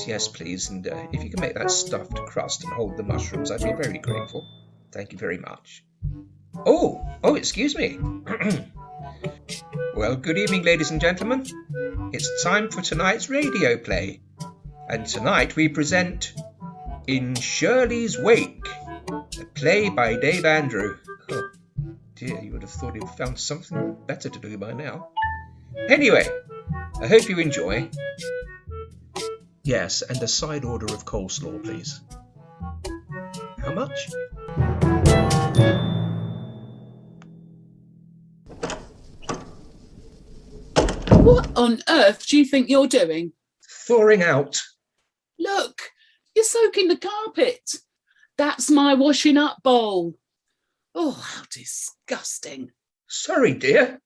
Yes, please. And if you can make that stuffed crust and hold the mushrooms, I'd be very grateful. Thank you very much. Oh, excuse me. Well, good evening, ladies and gentlemen. It's time for tonight's radio play. And tonight we present In Shirley's Wake, a play by Dave Andrew. Oh, dear, you would have thought he'd found something better to do by now. Anyway, I hope you enjoy. Yes, and a side order of coleslaw, please. How much? What on earth do you think you're doing? Thawing out. Look, you're soaking the carpet. That's my washing up bowl. Oh, how disgusting. Sorry, dear.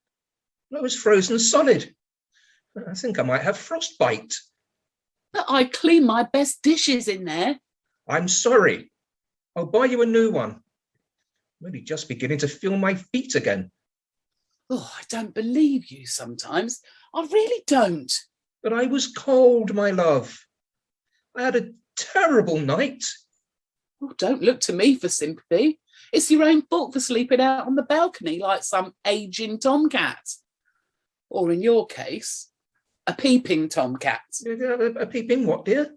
I was frozen solid. I think I might have frostbite. But I clean my best dishes in there. I'm sorry. I'll buy you a new one. I'm only just beginning to feel my feet again. Oh, I don't believe you sometimes. I really don't. But I was cold, my love. I had a terrible night. Oh, don't look to me for sympathy. It's your own fault for sleeping out on the balcony like some aging tomcat. Or in your case, a peeping tomcat. A peeping what, dear?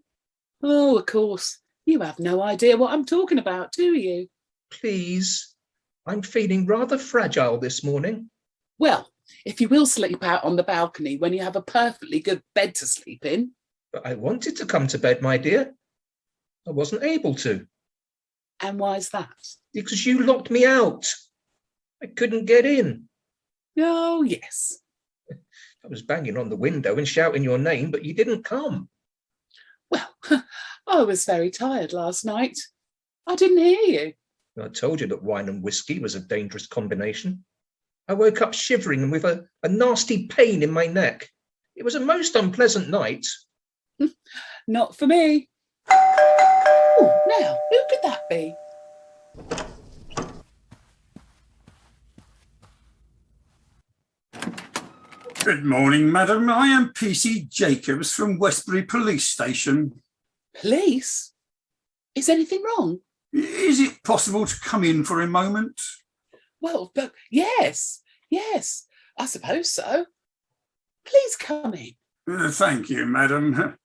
Oh, of course. You have no idea what I'm talking about, do you? Please. I'm feeling rather fragile this morning. Well, if you will sleep out on the balcony when you have a perfectly good bed to sleep in. But I wanted to come to bed, my dear. I wasn't able to. And why's that? Because you locked me out. I couldn't get in. Oh, yes. I was banging on the window and shouting your name, but you didn't come. Well, I was very tired last night. I didn't hear you. I told you that wine and whiskey was a dangerous combination. I woke up shivering and with a nasty pain in my neck. It was a most unpleasant night. Not for me. Oh, now, who could that be? Good morning, madam. I am PC Jacobs from Westbury Police Station. Police? Is anything wrong? Is it possible to come in for a moment? Well, but yes, I suppose so. Please come in. Thank you, madam.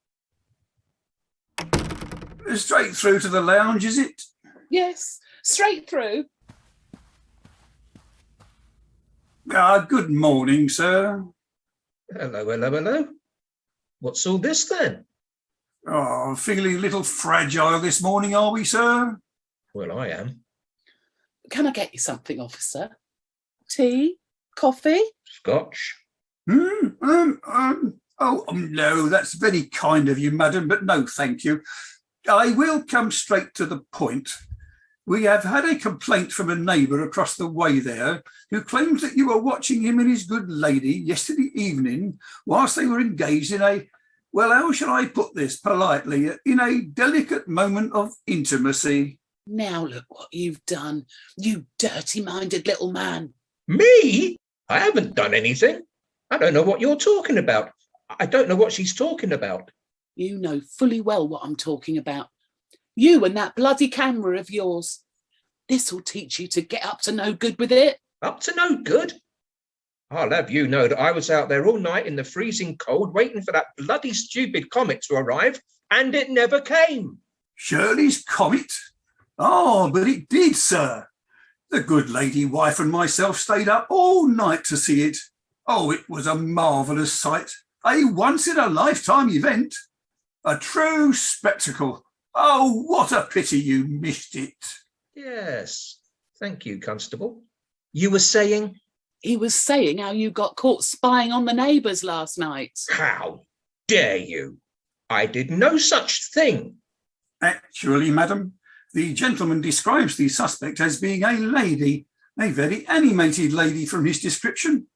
Straight through to the lounge, is it? Yes, straight through. Good morning, sir. Hello. What's all this then? Oh, feeling a little fragile this morning, are we, sir? Well, I am. Can I get you something, officer? Tea? Coffee? Scotch? Oh, no, that's very kind of you, madam, but no, thank you. I will come straight to the point. We have had a complaint from a neighbour across the way there who claims that you were watching him and his good lady yesterday evening whilst they were engaged in how shall I put this politely, in a delicate moment of intimacy. Now look what you've done, you dirty-minded little man. Me? I haven't done anything. I don't know what you're talking about. I don't know what she's talking about. You know fully well what I'm talking about. You and that bloody camera of yours. This'll teach you to get up to no good with it. Up to no good? I'll have you know that I was out there all night in the freezing cold waiting for that bloody stupid comet to arrive, and it never came. Shirley's comet? Oh, but it did, sir. The good lady wife and myself stayed up all night to see it. Oh, it was a marvellous sight. A once-in-a-lifetime event. A true spectacle. Oh, what a pity you missed it. Yes. Thank you, Constable. You were saying? He was saying how you got caught spying on the neighbours last night. How dare you? I did no such thing. Actually, madam, the gentleman describes the suspect as being a lady, a very animated lady from his description.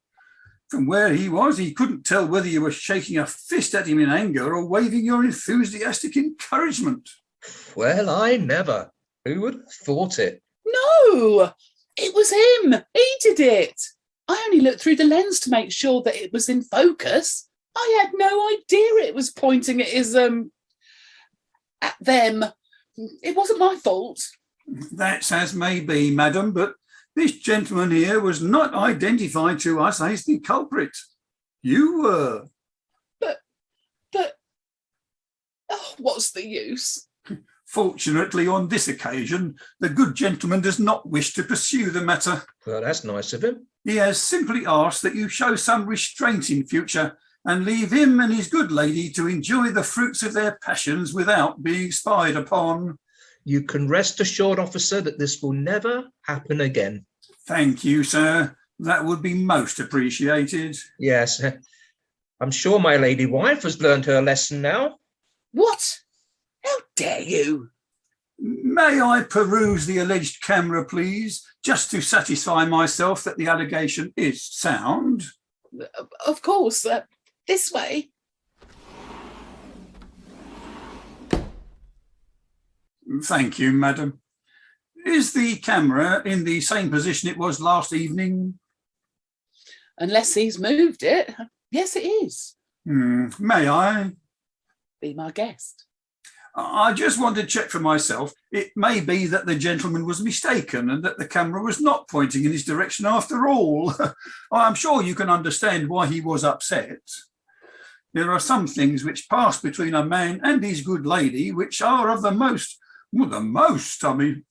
From where he was, he couldn't tell whether you were shaking a fist at him in anger or waving your enthusiastic encouragement. Well, I never. Who would have thought it? No, it was him. He did it. I only looked through the lens to make sure that it was in focus. I had no idea it was pointing at at them. It wasn't my fault. That's as may be, madam, but this gentleman here was not identified to us as the culprit. You were. But, what's the use? Fortunately, on this occasion, the good gentleman does not wish to pursue the matter. Well, that's nice of him. He has simply asked that you show some restraint in future and leave him and his good lady to enjoy the fruits of their passions without being spied upon. You can rest assured, officer, that this will never happen again. Thank you, sir. That would be most appreciated. Yes, I'm sure my lady wife has learned her lesson now. What? How dare you? May I peruse the alleged camera, please, just to satisfy myself that the allegation is sound? Of course. This way. Thank you, madam. Is the camera in the same position it was last evening? Unless he's moved it. Yes, it is. May I? Be my guest. I just want to check for myself. It may be that the gentleman was mistaken and that the camera was not pointing in his direction after all. I'm sure you can understand why he was upset. There are some things which pass between a man and his good lady which are of the most, blimey,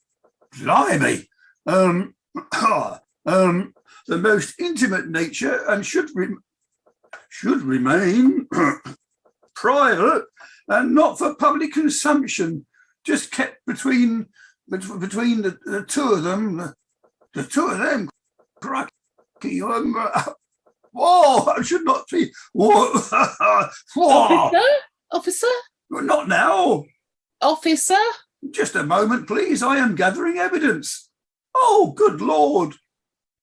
the most intimate nature and should remain private and not for public consumption, just kept between the two of them. The two of them. Cracky. Whoa! I should not be. Whoa! Officer? Not now. Officer? Just a moment, please. I am gathering evidence. Oh, good Lord.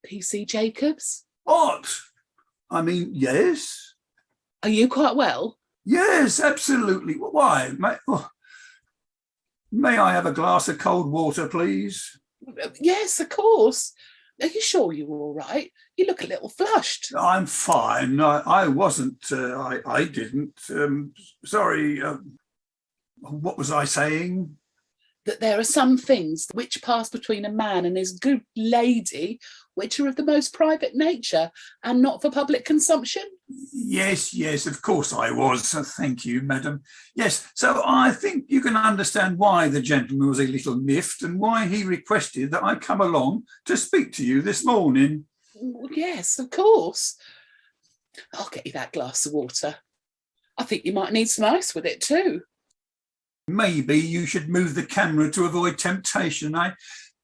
PC Jacobs? What? I mean, yes. Are you quite well? Yes, absolutely. Why? May I have a glass of cold water, please? Yes, of course. Are you sure you're all right? You look a little flushed. I'm fine. I wasn't. I didn't. Sorry. What was I saying? That there are some things which pass between a man and his good lady which are of the most private nature and not for public consumption? Yes, of course I was. Thank you, madam. Yes, so I think you can understand why the gentleman was a little miffed and why he requested that I come along to speak to you this morning. Yes, of course. I'll get you that glass of water. I think you might need some ice with it too. Maybe you should move the camera to avoid temptation, eh?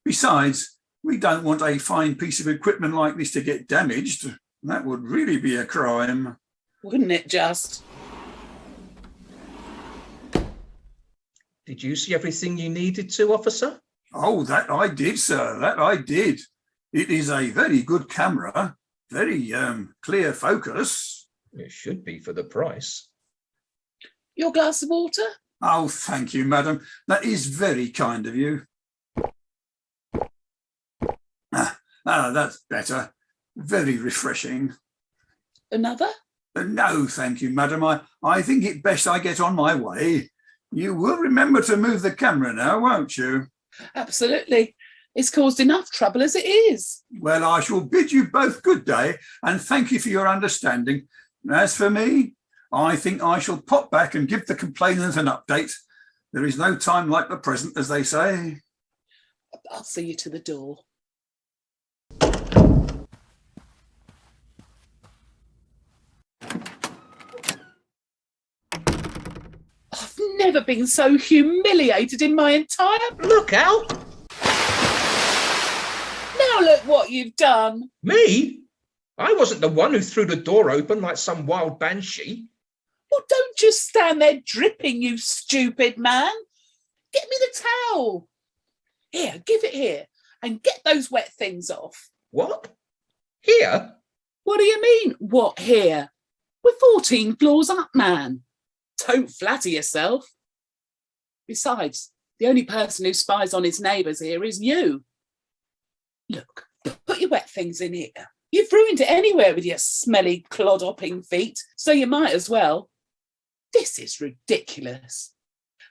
Besides, we don't want a fine piece of equipment like this to get damaged. That would really be a crime. Wouldn't it just? Did you see everything you needed to, officer? Oh, that I did, sir. That I did. It is a very good camera. Very clear focus. It should be for the price. Your glass of water? Oh, thank you, madam. That is very kind of you. That's better. Very refreshing. Another? No, thank you, madam. I think it best I get on my way. You will remember to move the camera now, won't you? Absolutely. It's caused enough trouble as it is. Well, I shall bid you both good day and thank you for your understanding. As for me, I think I shall pop back and give the complainant an update. There is no time like the present, as they say. I'll see you to the door. I've never been so humiliated in my entire... Look, Al! Now look what you've done. Me? I wasn't the one who threw the door open like some wild banshee. Well, don't just stand there dripping, you stupid man. Get me the towel. Here, give it here and get those wet things off. What? Here? What do you mean, what here? We're 14 floors up, man. Don't flatter yourself. Besides, the only person who spies on his neighbours here is you. Look, put your wet things in here. You've ruined it anywhere with your smelly, clod-hopping feet, so you might as well. This is ridiculous.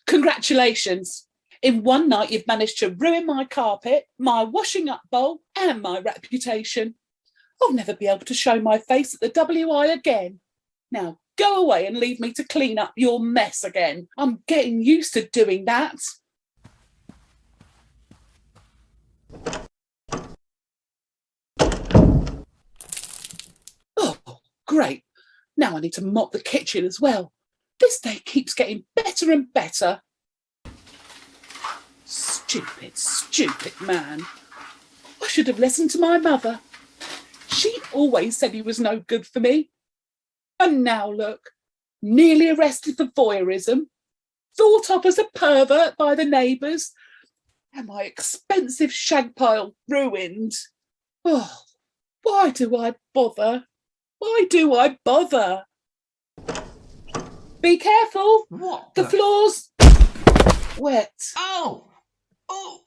Congratulations. In one night, you've managed to ruin my carpet, my washing up bowl, and my reputation. I'll never be able to show my face at the WI again. Now, go away and leave me to clean up your mess again. I'm getting used to doing that. Oh, great. Now I need to mop the kitchen as well. This day keeps getting better and better. Stupid, stupid man. I should have listened to my mother. She always said he was no good for me. And now look, nearly arrested for voyeurism, thought of as a pervert by the neighbours, and my expensive shag pile ruined. Oh, why do I bother? Why do I bother? Be careful. What? The floor's wet. Oh! Oh!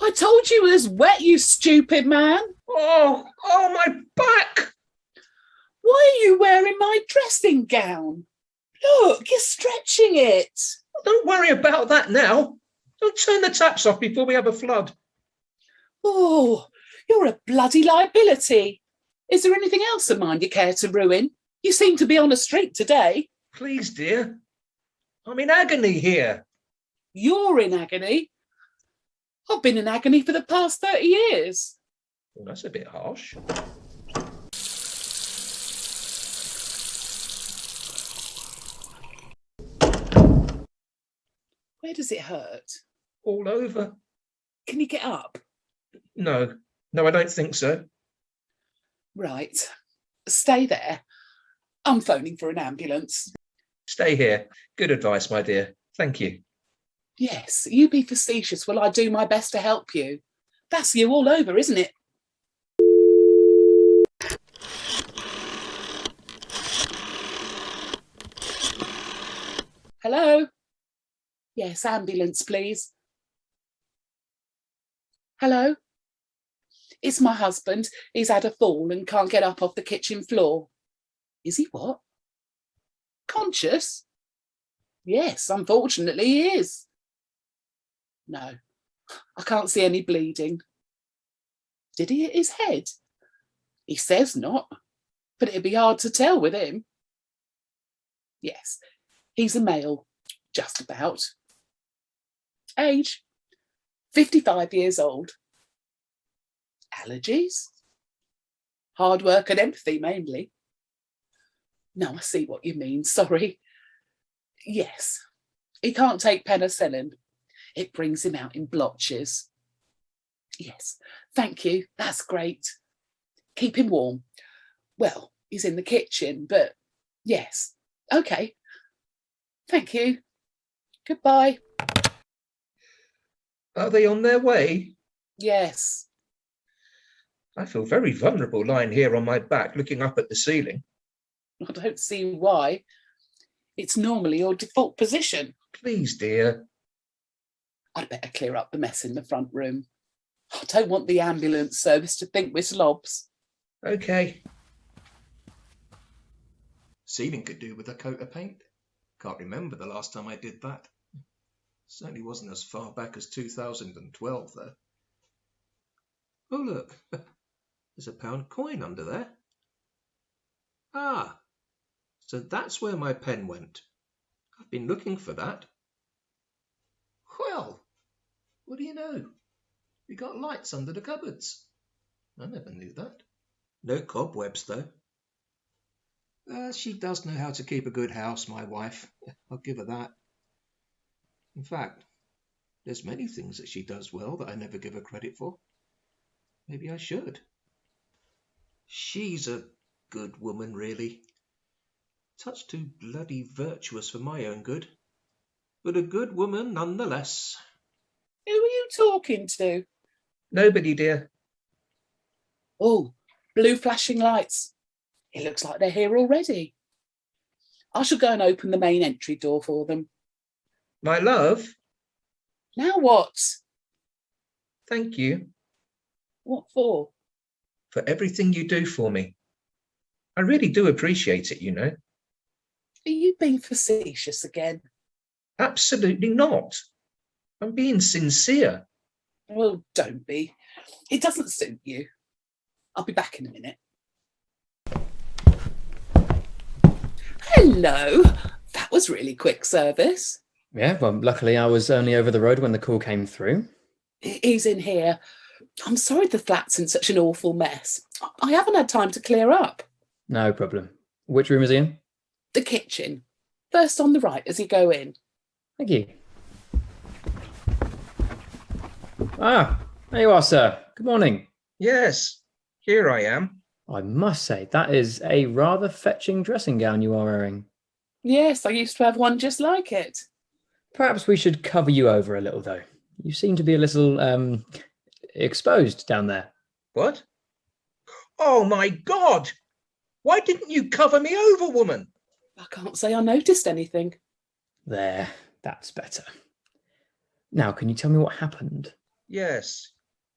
I told you it was wet, you stupid man. Oh! Oh, my back! Why are you wearing my dressing gown? Look, you're stretching it. Don't worry about that now. Don't turn the taps off before we have a flood. Oh, you're a bloody liability. Is there anything else of mine you care to ruin? You seem to be on a streak today. Please, dear. I'm in agony here. You're in agony. I've been in agony for the past 30 years. Well, that's a bit harsh. Where does it hurt? All over. Can you get up? No, I don't think so. Right. Stay there. I'm phoning for an ambulance. Stay here. Good advice, my dear. Thank you. Yes, you be facetious while I do my best to help you. That's you all over, isn't it? Hello? Yes, ambulance, please. Hello? It's my husband. He's had a fall and can't get up off the kitchen floor. Is he what? Conscious? Yes, unfortunately he is. No, I can't see any bleeding. Did he hit his head? He says not, but it'd be hard to tell with him. Yes, he's a male, just about. Age, 55 years old. Allergies? Hard work and empathy, mainly. No, I see what you mean, sorry. Yes, he can't take penicillin. It brings him out in blotches. Yes, thank you, that's great. Keep him warm. Well, he's in the kitchen, but yes, okay. Thank you. Goodbye. Are they on their way? Yes. I feel very vulnerable lying here on my back looking up at the ceiling. I don't see why. It's normally your default position. Please, dear. I'd better clear up the mess in the front room. I don't want the ambulance service to think we're slobs. Okay. Ceiling could do with a coat of paint. Can't remember the last time I did that. Certainly wasn't as far back as 2012, though. Oh, look. There's a pound coin under there. Ah, so that's where my pen went. I've been looking for that. Well, what do you know? We got lights under the cupboards. I never knew that. No cobwebs, though. She does know how to keep a good house, my wife. I'll give her that. In fact, there's many things that she does well that I never give her credit for. Maybe I should. She's a good woman, really. Touch too bloody virtuous for my own good. But a good woman nonetheless. Who are you talking to? Nobody, dear. Oh, blue flashing lights. It looks like they're here already. I shall go and open the main entry door for them. My love? Now what? Thank you. What for? for everything you do for me. I really do appreciate it, you know. Are you being facetious again? Absolutely not. I'm being sincere. Well, don't be. It doesn't suit you. I'll be back in a minute. Hello. That was really quick service. Yeah, well, luckily I was only over the road when the call came through. He's in here. I'm sorry the flat's in such an awful mess. I haven't had time to clear up. No problem. Which room is he in? The kitchen. First on the right as you go in. Thank you. Ah, there you are, sir. Good morning. Yes, here I am. I must say, that is a rather fetching dressing gown you are wearing. Yes, I used to have one just like it. Perhaps we should cover you over a little, though. You seem to be a little, exposed down there. What? Oh, my God! Why didn't you cover me over, woman? I can't say I noticed anything. There, that's better. Now, can you tell me what happened? Yes.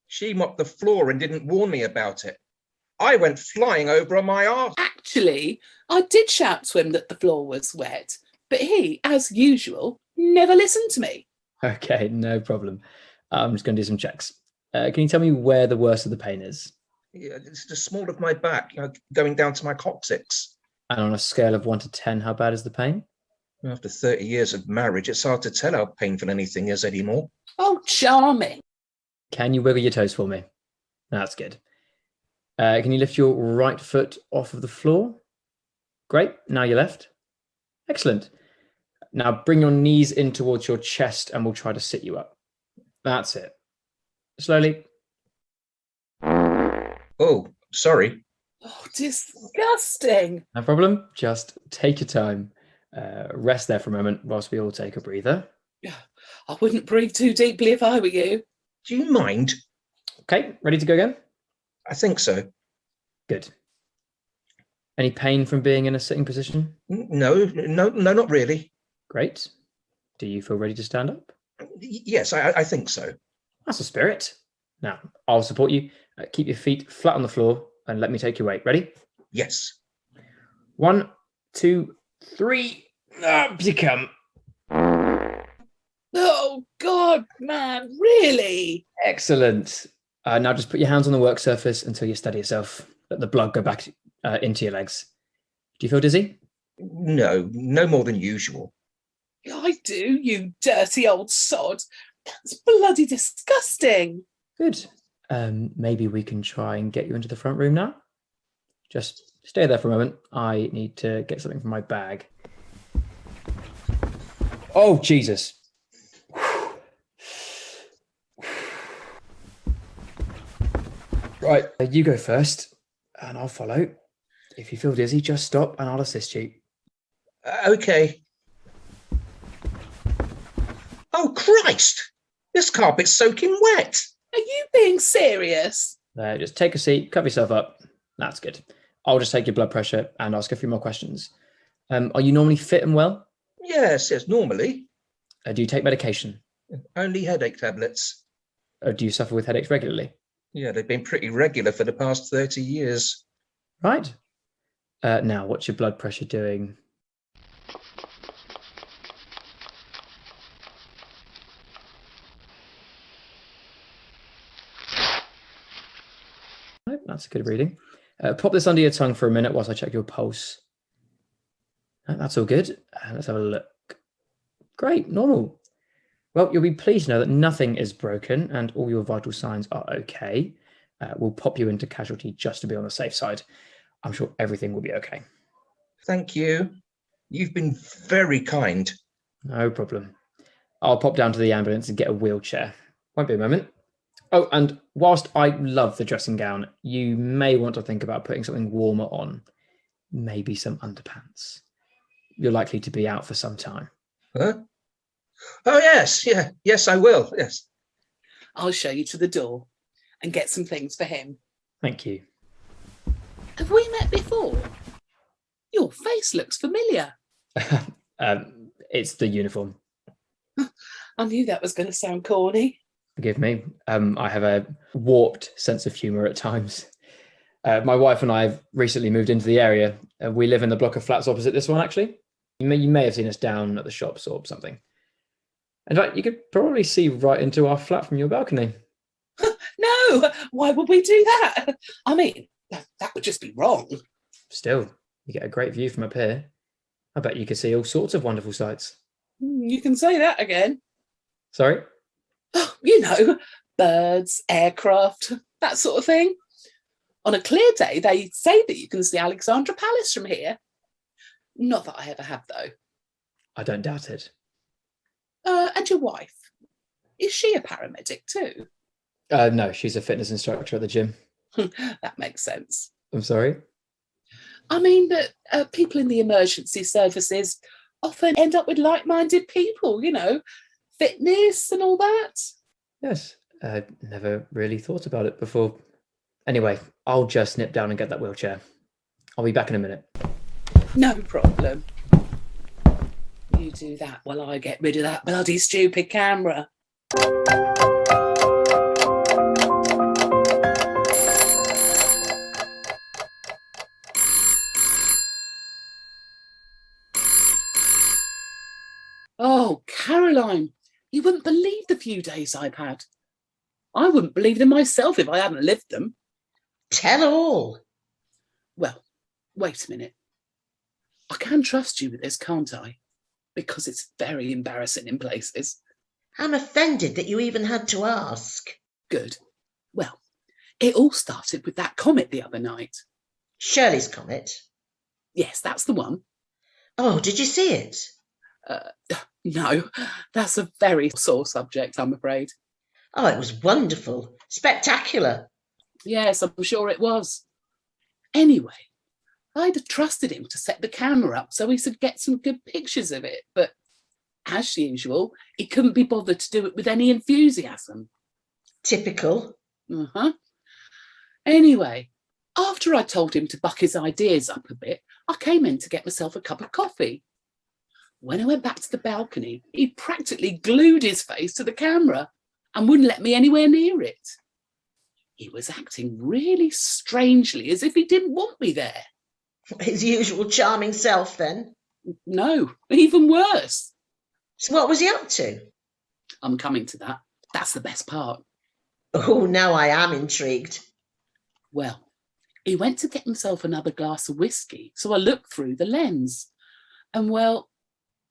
She mopped the floor and didn't warn me about it. I went flying over on my arse. Actually, I did shout to him that the floor was wet, but he, as usual, never listened to me. Okay, no problem. I'm just going to do some checks. Can you tell me where the worst of the pain is? Yeah, it's the small of my back, going down to my coccyx. And on a scale of 1 to 10, how bad is the pain? After 30 years of marriage, it's hard to tell how painful anything is anymore. Oh, charming. Can you wiggle your toes for me? That's good. Can you lift your right foot off of the floor? Great. Now your left. Excellent. Now bring your knees in towards your chest and we'll try to sit you up. That's it. Slowly. Oh, sorry. Oh, disgusting. No problem. Just take your time. Rest there for a moment whilst we all take a breather. I wouldn't breathe too deeply if I were you. Do you mind? Okay, ready to go again? I think so. Good. Any pain from being in a sitting position? No, not really. Great. Do you feel ready to stand up? Yes, I think so. That's a spirit. Now, I'll support you. Keep your feet flat on the floor and let me take your weight. Ready? Yes. 1, 2, 3. Up you come. Oh, God, man, really? Excellent. Now just put your hands on the work surface until you steady yourself. Let the blood go back into your legs. Do you feel dizzy? No more than usual. I do, you dirty old sod. That's bloody disgusting. Good. Maybe we can try and get you into the front room now. Just stay there for a moment. I need to get something from my bag. Oh, Jesus. Right, you go first, and I'll follow. If you feel dizzy, just stop, and I'll assist you. Okay. Oh, Christ! This carpet's soaking wet. Are you being serious? Just take a seat, cover yourself up. That's good. I'll just take your blood pressure and ask a few more questions. Are you normally fit and well? Yes, normally. Do you take medication? Only headache tablets. Do you suffer with headaches regularly? Yeah, they've been pretty regular for the past 30 years. Right. Now, what's your blood pressure doing? Right, that's a good reading. Pop this under your tongue for a minute whilst I check your pulse. That's all good. Let's have a look. Great, normal. Well, you'll be pleased to know that nothing is broken and all your vital signs are okay. We'll pop you into casualty just to be on the safe side. I'm sure everything will be okay. Thank you. You've been very kind. No problem. I'll pop down to the ambulance and get a wheelchair. Won't be a moment. Oh, and whilst I love the dressing gown, you may want to think about putting something warmer on. Maybe some underpants. You're likely to be out for some time. Huh? Oh, yes. Yes, I will. Yes. I'll show you to the door and get some things for him. Thank you. Have we met before? Your face looks familiar. It's the uniform. I knew that was going to sound corny. Forgive me. I have a warped sense of humour at times. My wife and I have recently moved into the area. We live in the block of flats opposite this one, actually. You may have seen us down at the shops or something. In fact, you could probably see right into our flat from your balcony. No, why would we do that? I mean, that would just be wrong. Still, you get a great view from up here. I bet you could see all sorts of wonderful sights. You can say that again. Sorry? Oh, you know, birds, aircraft, that sort of thing. On a clear day, they say that you can see Alexandra Palace from here. Not that I ever have, though. I don't doubt it. And your wife, is she a paramedic too? No, she's a fitness instructor at the gym. That makes sense. I'm sorry? I mean that people in the emergency services often end up with like-minded people, you know, fitness and all that. Yes, I never really thought about it before. Anyway, I'll just nip down and get that wheelchair. I'll be back in a minute. No problem. You do that while I get rid of that bloody stupid camera. Oh, Caroline, you wouldn't believe the few days I've had. I wouldn't believe them myself if I hadn't lived them. Tell all. Well, wait a minute. I can trust you with this, can't I? Because it's very embarrassing in places. I'm offended that you even had to ask. Good. Well, it all started with that comet the other night. Shirley's comet? Yes, that's the one. Oh, did you see it? No, that's a very sore subject, I'm afraid. Oh, it was wonderful. Spectacular. Yes, I'm sure it was. Anyway, I'd have trusted him to set the camera up so he could get some good pictures of it, but as usual, he couldn't be bothered to do it with any enthusiasm. Typical. Anyway, after I told him to buck his ideas up a bit, I came in to get myself a cup of coffee. When I went back to the balcony, he practically glued his face to the camera and wouldn't let me anywhere near it. He was acting really strangely, as if he didn't want me there. His usual charming self, then? No, even worse. So what was he up to? I'm coming to that. That's the best part. Oh, now I am intrigued. Well, he went to get himself another glass of whiskey, so I looked through the lens. And, well,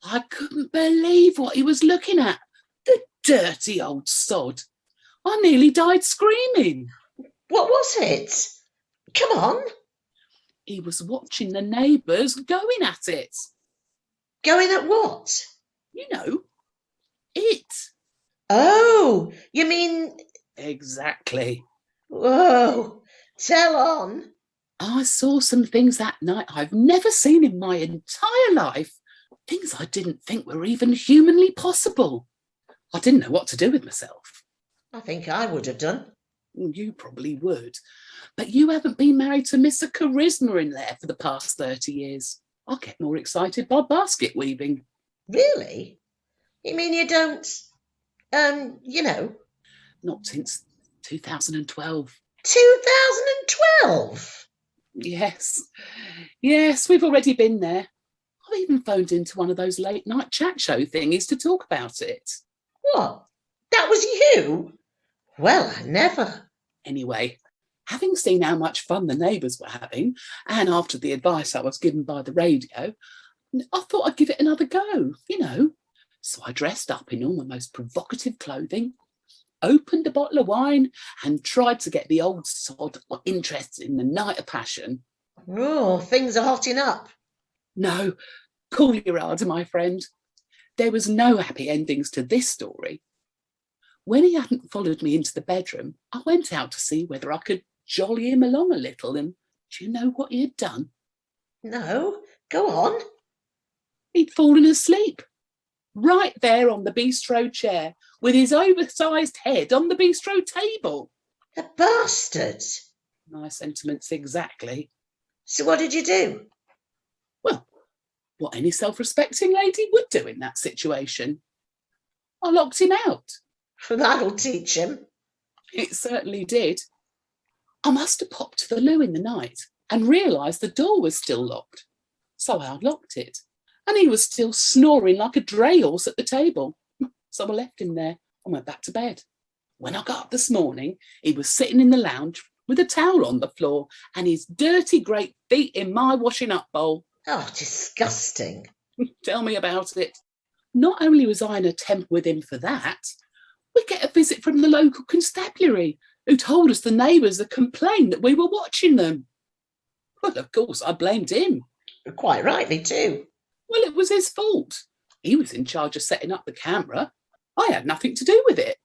I couldn't believe what he was looking at. The dirty old sod. I nearly died screaming. What was it? Come on. He was watching the neighbours going at it. Going at what? You know, it. Oh, you mean... Exactly. Whoa, tell on. I saw some things that night I've never seen in my entire life. Things I didn't think were even humanly possible. I didn't know what to do with myself. I think I would have done. You probably would. But you haven't been married to Mr. Charisma in there for the past 30 years. I get more excited by basket weaving. Really? You mean you don't, you know? Not since 2012. 2012? Yes, we've already been there. I've even phoned into one of those late night chat show thingies to talk about it. What? That was you? Well, I never. Anyway, having seen how much fun the neighbours were having, and after the advice I was given by the radio, I thought I'd give it another go, you know. So I dressed up in all my most provocative clothing, opened a bottle of wine, and tried to get the old sod interested in the night of passion. Oh, things are hotting up. No, cool your ardor, my friend. There was no happy endings to this story. When he hadn't followed me into the bedroom, I went out to see whether I could jolly him along a little, and do you know what he had done? No, go on. He'd fallen asleep, right there on the bistro chair, with his oversized head on the bistro table. A bastard. My sentiments exactly. So what did you do? Well, what any self-respecting lady would do in that situation. I locked him out. That'll teach him. It certainly did. I must have popped to the loo in the night and realised the door was still locked. So I unlocked it, and he was still snoring like a dray horse at the table. So I left him there and went back to bed. When I got up this morning, he was sitting in the lounge with a towel on the floor and his dirty great feet in my washing up bowl. Oh, disgusting. Tell me about it. Not only was I in a temper with him for that, we get a visit from the local constabulary, who told us the neighbours had complained that we were watching them. Well, of course, I blamed him. Quite rightly, too. Well, it was his fault. He was in charge of setting up the camera. I had nothing to do with it.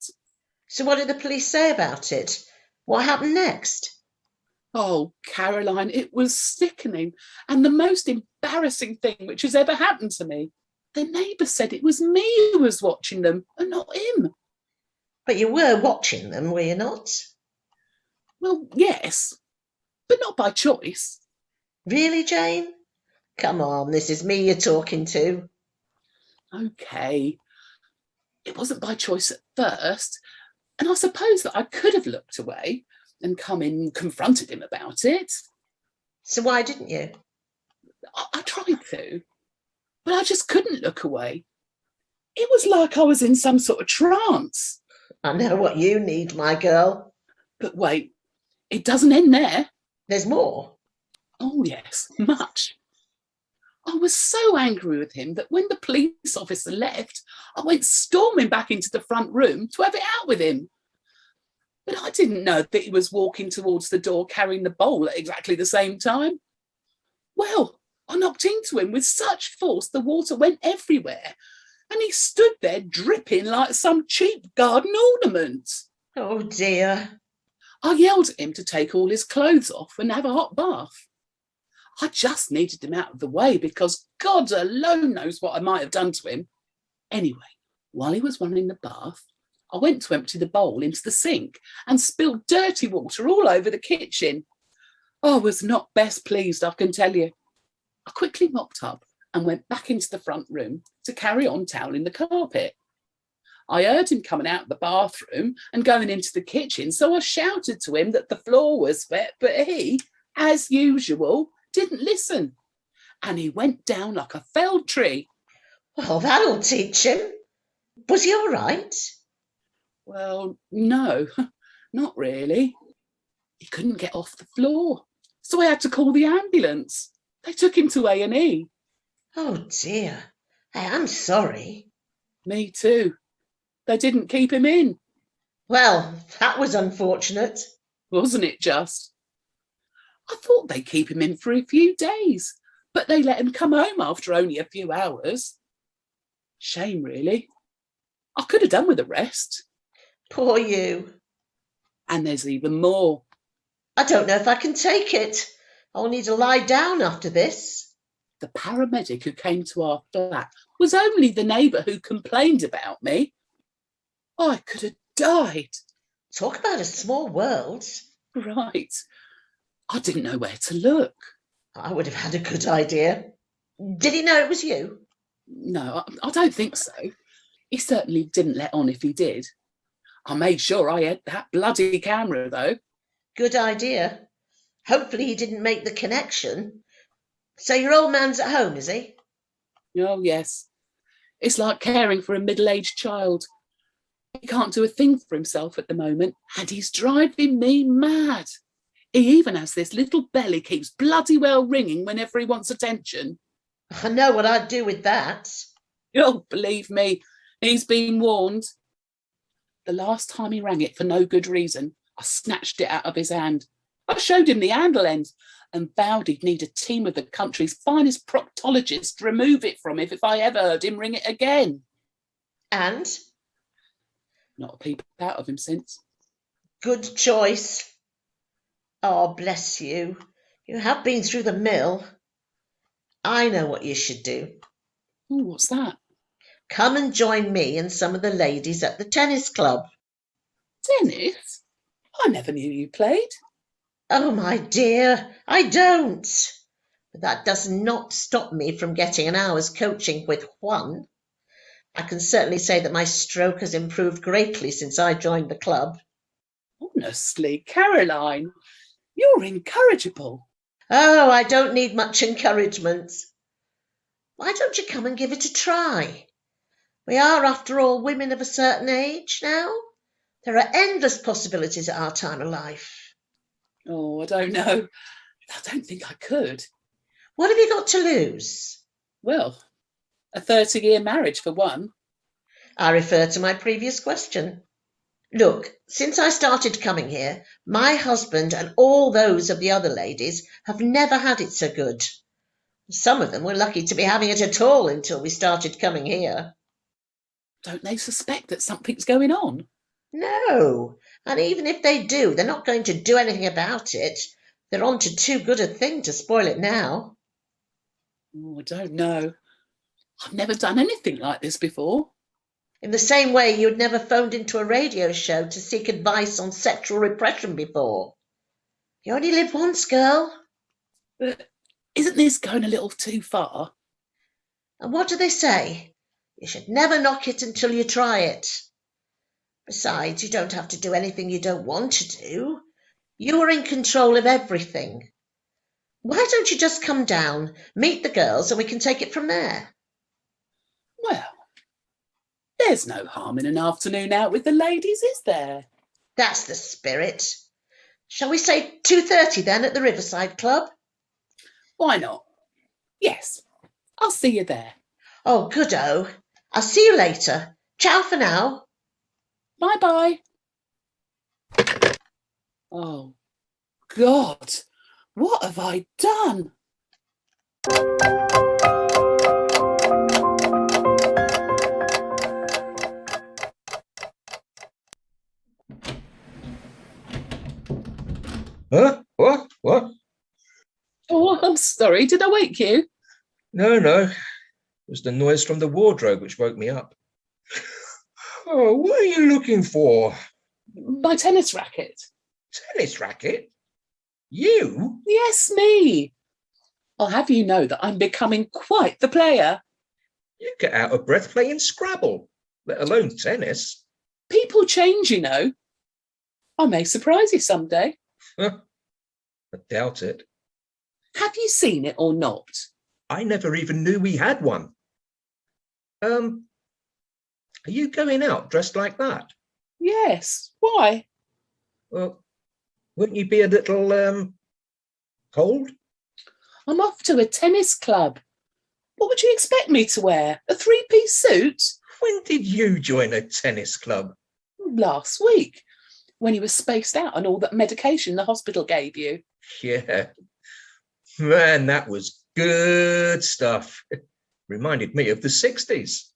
So what did the police say about it? What happened next? Oh, Caroline, it was sickening and the most embarrassing thing which has ever happened to me. The neighbour said it was me who was watching them and not him. But you were watching them, were you not? Well, yes, but not by choice. Really, Jane? Come on, this is me you're talking to. OK. It wasn't by choice at first, and I suppose that I could have looked away and come in and confronted him about it. So why didn't you? I tried to, but I just couldn't look away. It was like I was in some sort of trance. I know what you need, my girl. But wait, it doesn't end there. There's more. Oh, yes, much. I was so angry with him that when the police officer left, I went storming back into the front room to have it out with him. But I didn't know that he was walking towards the door carrying the bowl at exactly the same time. Well, I knocked into him with such force the water went everywhere, and he stood there dripping like some cheap garden ornament. Oh, dear. I yelled at him to take all his clothes off and have a hot bath. I just needed him out of the way because God alone knows what I might have done to him. Anyway, while he was running the bath, I went to empty the bowl into the sink and spilled dirty water all over the kitchen. I was not best pleased, I can tell you. I quickly mopped up and went back into the front room to carry on toweling the carpet. I heard him coming out of the bathroom and going into the kitchen, so I shouted to him that the floor was wet, but he, as usual, didn't listen. And he went down like a felled tree. Well, that'll teach him. Was he all right? Well, no, not really. He couldn't get off the floor, so I had to call the ambulance. They took him to A&E. Oh, dear. I am sorry. Me too. They didn't keep him in. Well, that was unfortunate. Wasn't it just? I thought they'd keep him in for a few days, but they let him come home after only a few hours. Shame, really. I could have done with a rest. Poor you. And there's even more. I don't know if I can take it. I'll need to lie down after this. The paramedic who came to our flat was only the neighbour who complained about me. I could have died. Talk about a small world. Right. I didn't know where to look. I would have had a good idea. Did he know it was you? No, I don't think so. He certainly didn't let on if he did. I made sure I had that bloody camera, though. Good idea. Hopefully he didn't make the connection. So your old man's at home, is he? Oh, yes. It's like caring for a middle-aged child. He can't do a thing for himself at the moment, and he's driving me mad. He even has this little bell he keeps bloody well ringing whenever he wants attention. I know what I'd do with that. Oh, believe me, he's been warned. The last time he rang it for no good reason, I snatched it out of his hand. I showed him the handle end and vowed he'd need a team of the country's finest proctologists to remove it from him if I ever heard him ring it again. And? Not a peep out of him since. Good choice. Oh, bless you. You have been through the mill. I know what you should do. Oh, what's that? Come and join me and some of the ladies at the tennis club. Tennis? I never knew you played. Oh, my dear, I don't. But that does not stop me from getting an hour's coaching with Juan. I can certainly say that my stroke has improved greatly since I joined the club. Honestly, Caroline, You're incorrigible. Oh, I don't need much encouragement. Why don't you come and give it a try? We are, after all, women of a certain age now. There are endless possibilities at our time of life. Oh, I don't know. I don't think I could. What have you got to lose? Well, a 30-year marriage for one. I refer to my previous question. Look, since I started coming here, my husband and all those of the other ladies have never had it so good. Some of them were lucky to be having it at all until we started coming here. Don't they suspect that something's going on? No, and even if they do, they're not going to do anything about it. They're on to too good a thing to spoil it now. Oh, I don't know. I've never done anything like this before. In the same way you'd never phoned into a radio show to seek advice on sexual repression before. You only live once, girl. But isn't this going a little too far? And what do they say? You should never knock it until you try it. Besides, you don't have to do anything you don't want to do. You are in control of everything. Why don't you just come down, meet the girls, and we can take it from there? Well, there's no harm in an afternoon out with the ladies, is there? That's the spirit. Shall we say 2:30 then at the Riverside Club? Why not? Yes, I'll see you there. Oh, good-o. I'll see you later. Ciao for now. Bye-bye. Oh, God, what have I done? Huh? What? Oh, I'm sorry. Did I wake you? No. It was the noise from the wardrobe which woke me up. Oh, what are you looking for? My tennis racket. Tennis racket? You? Yes, me. I'll have you know that I'm becoming quite the player. You get out of breath playing Scrabble, let alone tennis. People change, you know. I may surprise you someday. I doubt it. Have you seen it or not? I never even knew we had one. Are you going out dressed like that? Yes. Why? Well, wouldn't you be a little, cold? I'm off to a tennis club. What would you expect me to wear? A three-piece suit? When did you join a tennis club? Last week, when you were spaced out on all that medication the hospital gave you. Yeah. Man, that was good stuff. Reminded me of the 60s.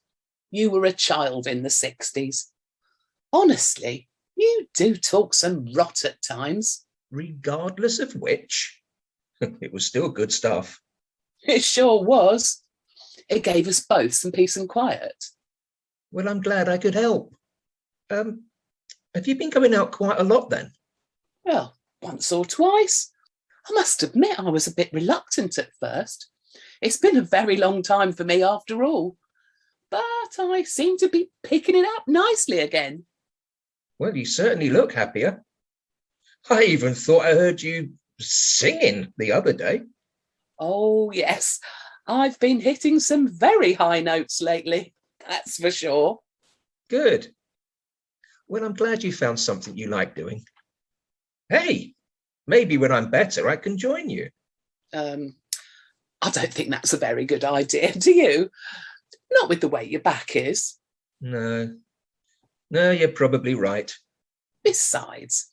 You were a child in the 60s. Honestly, you do talk some rot at times. Regardless of which, it was still good stuff. It sure was. It gave us both some peace and quiet. Well, I'm glad I could help. Have you been going out quite a lot then? Well, once or twice. I must admit I was a bit reluctant at first. It's been a very long time for me after all. But I seem to be picking it up nicely again. Well, you certainly look happier. I even thought I heard you singing the other day. Oh, yes. I've been hitting some very high notes lately, that's for sure. Good. Well, I'm glad you found something you like doing. Hey, maybe when I'm better, I can join you. I don't think that's a very good idea, do you? Not with the way your back is. No, you're probably right. Besides,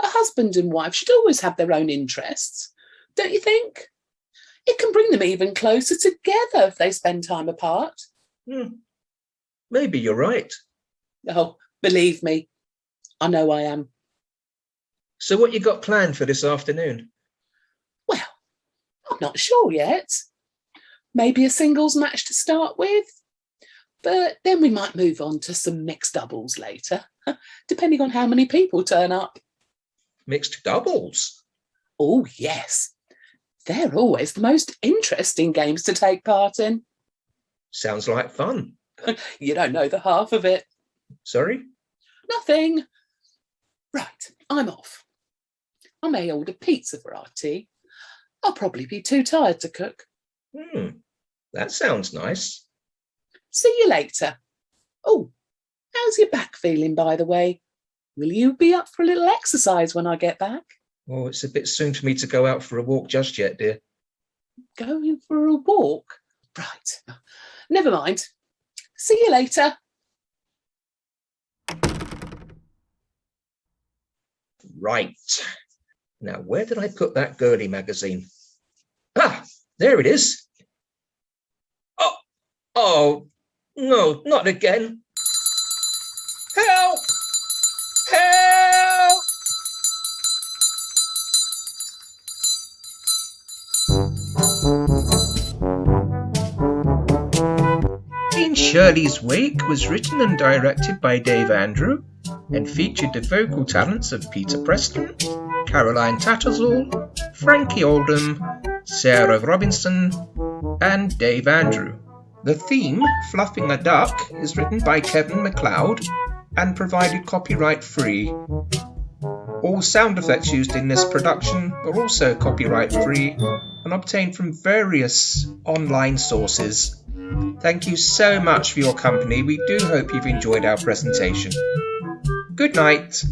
a husband and wife should always have their own interests, don't you think? It can bring them even closer together if they spend time apart. Maybe you're right. Oh, believe me, I know I am. So what you got planned for this afternoon? Well, I'm not sure yet. Maybe a singles match to start with. But then we might move on to some mixed doubles later, depending on how many people turn up. Mixed doubles? Oh, yes. They're always the most interesting games to take part in. Sounds like fun. You don't know the half of it. Sorry? Nothing. Right, I'm off. I may order pizza for our tea. I'll probably be too tired to cook. That sounds nice. See you later. Oh, how's your back feeling, by the way? Will you be up for a little exercise when I get back? Oh, it's a bit soon for me to go out for a walk just yet, dear. Going for a walk? Right. Never mind. See you later. Right. Now, where did I put that girly magazine? Ah, there it is. Oh, no, not again. Help! Help! In Shirley's Wake was written and directed by Dave Andrew and featured the vocal talents of Peter Preston, Caroline Tattersall, Frankie Oldham, Sarah Robinson, and Dave Andrew. The theme, Fluffing a Duck, is written by Kevin MacLeod and provided copyright free. All sound effects used in this production are also copyright free and obtained from various online sources. Thank you so much for your company. We do hope you've enjoyed our presentation. Good night.